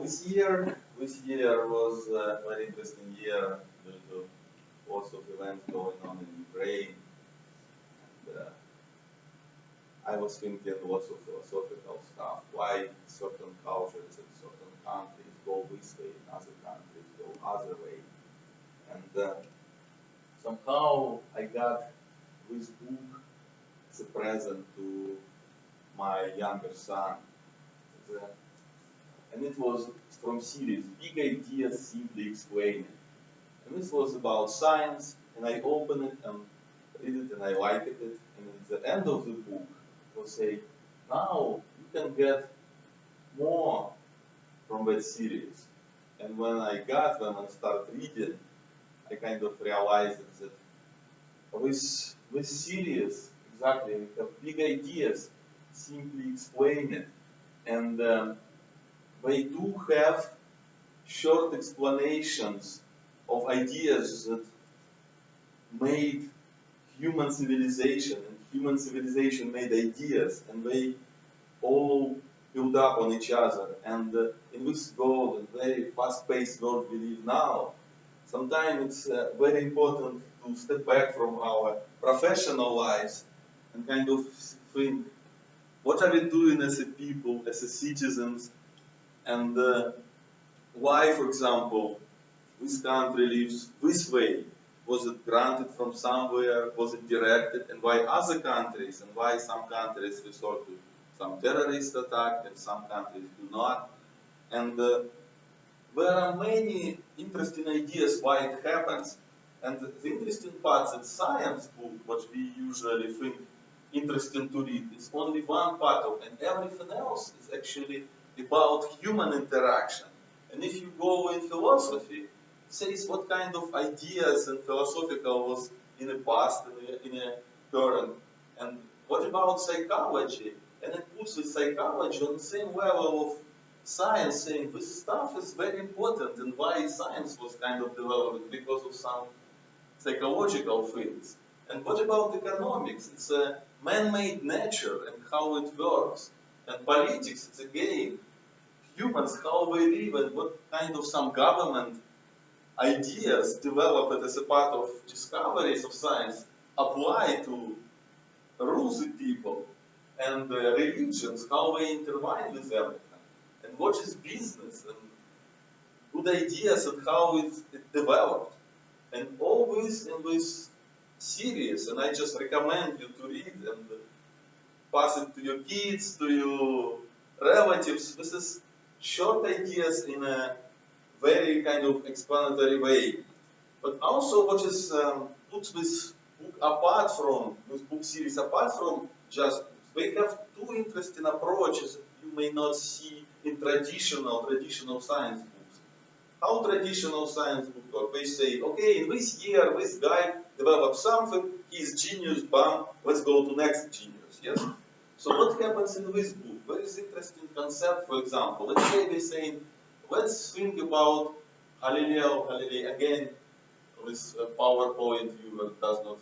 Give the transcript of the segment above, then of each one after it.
this year was a very interesting year due to lots of events going on in Ukraine. And I was thinking lots of philosophical stuff. Why certain cultures and certain countries go this way and other countries go other way. And somehow I got this book as a present to my younger son. And it was from series, Big Ideas Simply Explained. And this was about science, and I opened it and read it and I liked it. And at the end of the book, it will say, now you can get more from that series. And when I started reading, I kind of realized that with series, exactly, we have big ideas, simply explain it. And they do have short explanations of ideas that made human civilization, and human civilization made ideas, and they all build up on each other. And in this world, in very fast-paced world we live now, sometimes it's very important to step back from our professional lives and kind of think, what are we doing as a people, as a citizens, and why, for example, this country lives this way? Was it granted from somewhere? Was it directed? And why other countries? And why some countries resort to some terrorist attack and some countries do not? And there are many interesting ideas why it happens. And the interesting part that science book, what we usually think interesting to read, is only one part of it, and everything else is actually about human interaction. And if you go in philosophy, it says what kind of ideas and philosophical was in the past, in a current. And what about psychology? And it puts the psychology on the same level of science, saying this stuff is very important, and why science was kind of developed because of some psychological things. And what about economics? It's a man-made nature and how it works. And politics, it's again, humans, how they live and what kind of some government ideas developed as a part of discoveries of science apply to rule the people. And religions, how they intertwine with everything. And what is business and good ideas and how it developed. And all this in this series, and I just recommend you to read and pass it to your kids, to your relatives. This is short ideas in a very kind of explanatory way. But also what is puts this book apart from, this book series apart from just, they have two interesting approaches that you may not see in traditional science books. How traditional science books work? They say, okay, in this year, this guy developed something, he's genius, bam, let's go to next genius, yes? So what happens in this book? Very interesting concept, for example. Let's say they're saying, let's think about Galileo Galilei. Again, this PowerPoint viewer does not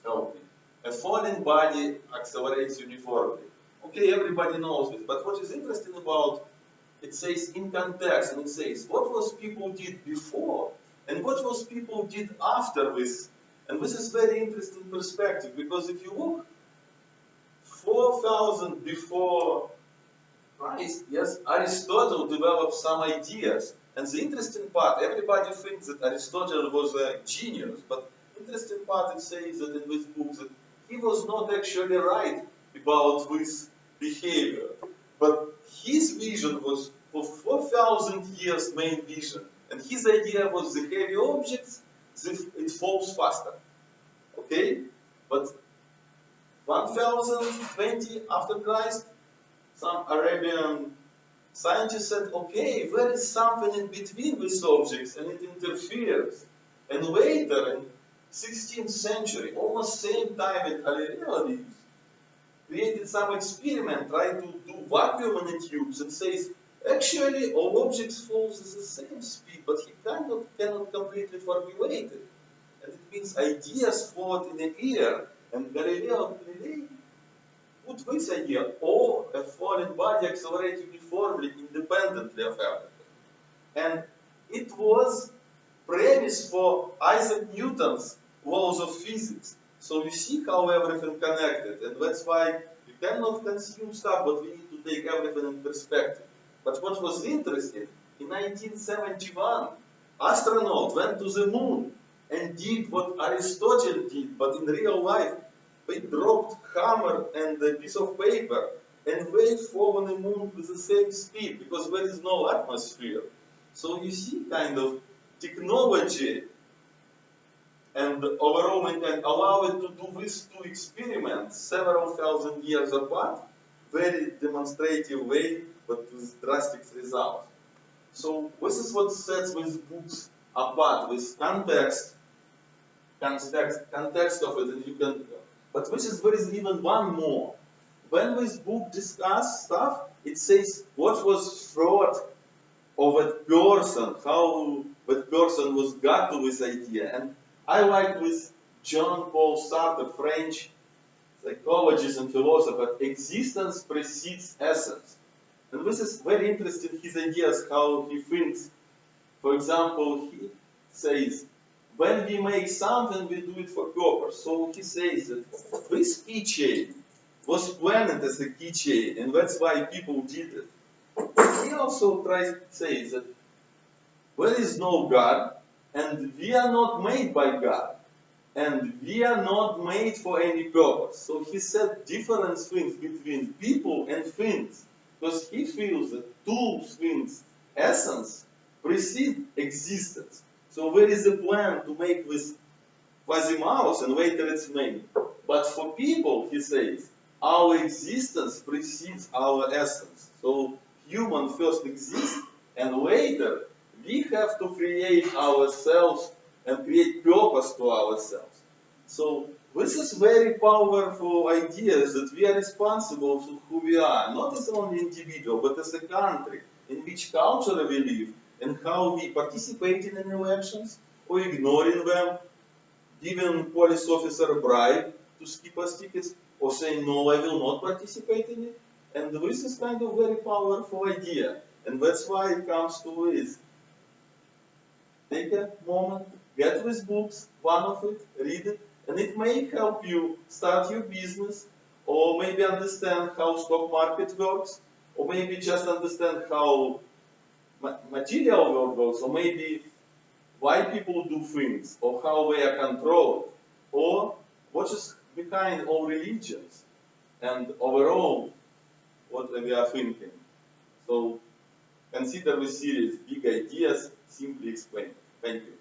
help me. A falling body accelerates uniformly. Okay, everybody knows this, but what is interesting about it says in context, and it says what was people did before and what was people did after this. And this is very interesting perspective, because if you look 4,000 before Christ, yes, Aristotle developed some ideas. And the interesting part, everybody thinks that Aristotle was a genius, but interesting part it says that in this book that he was not actually right about this behavior. But his vision was for 4,000 years main vision. And his idea was the heavy objects, it falls faster. Okay? But 1020 after Christ, some Arabian scientists said, okay, there is something in between these objects and it interferes. And later, in 16th century, almost same time that Galileo lives, created some experiment, tried to do vacuum in the tubes and says, actually, all objects fall at the same speed, but he cannot completely formulate it. And it means ideas float in the air, and Galileo Galilei put this idea, or a falling body accelerates uniformly, independently of everything. And it was premise for Isaac Newton's laws of physics. So you see how everything connected, and that's why you cannot consume stuff, but we need to take everything in perspective. But what was interesting, in 1971, astronaut went to the moon and did what Aristotle did, but in real life. They dropped hammer and a piece of paper and waved over the moon with the same speed because there is no atmosphere. So you see kind of technology and overall we can allow it to do these two experiments several thousand years apart, very demonstrative way, but with drastic results. So this is what sets these books apart, with context of it, and you can. But there is even one more. When this book discusses stuff, it says what was thought of that person, how that person was got to this idea. And I like with Jean-Paul Sartre, French psychologist and philosopher, existence precedes essence. And this is very interesting, his ideas, how he thinks. For example, he says, when we make something, we do it for purpose. So he says that this keychain was planned as a keychain, and that's why people did it. He also tries to say that there is no God, and we are not made by God, and we are not made for any purpose. So he said different things between people and things, because he feels that two things, essence, precede existence. So there is a plan to make this fuzzy mouse, and later it's made. But for people, he says, our existence precedes our essence. So human first exists, and later we have to create ourselves and create purpose to ourselves. So this is very powerful ideas that we are responsible for who we are, not as only individual, but as a country, in which culture we live, and how we participating in elections, or ignoring them, giving police officer a bribe to skip us tickets, or saying, no, I will not participate in it. And this is kind of very powerful idea. And that's why it comes to this. Take a moment, get these books, one of it, read it, and it may help you start your business, or maybe understand how stock market works, or maybe just understand how material world works, or maybe why people do things, or how they are controlled, or what is behind all religions, and overall what we are thinking. So consider the series Big Ideas Simply Explained. Thank you.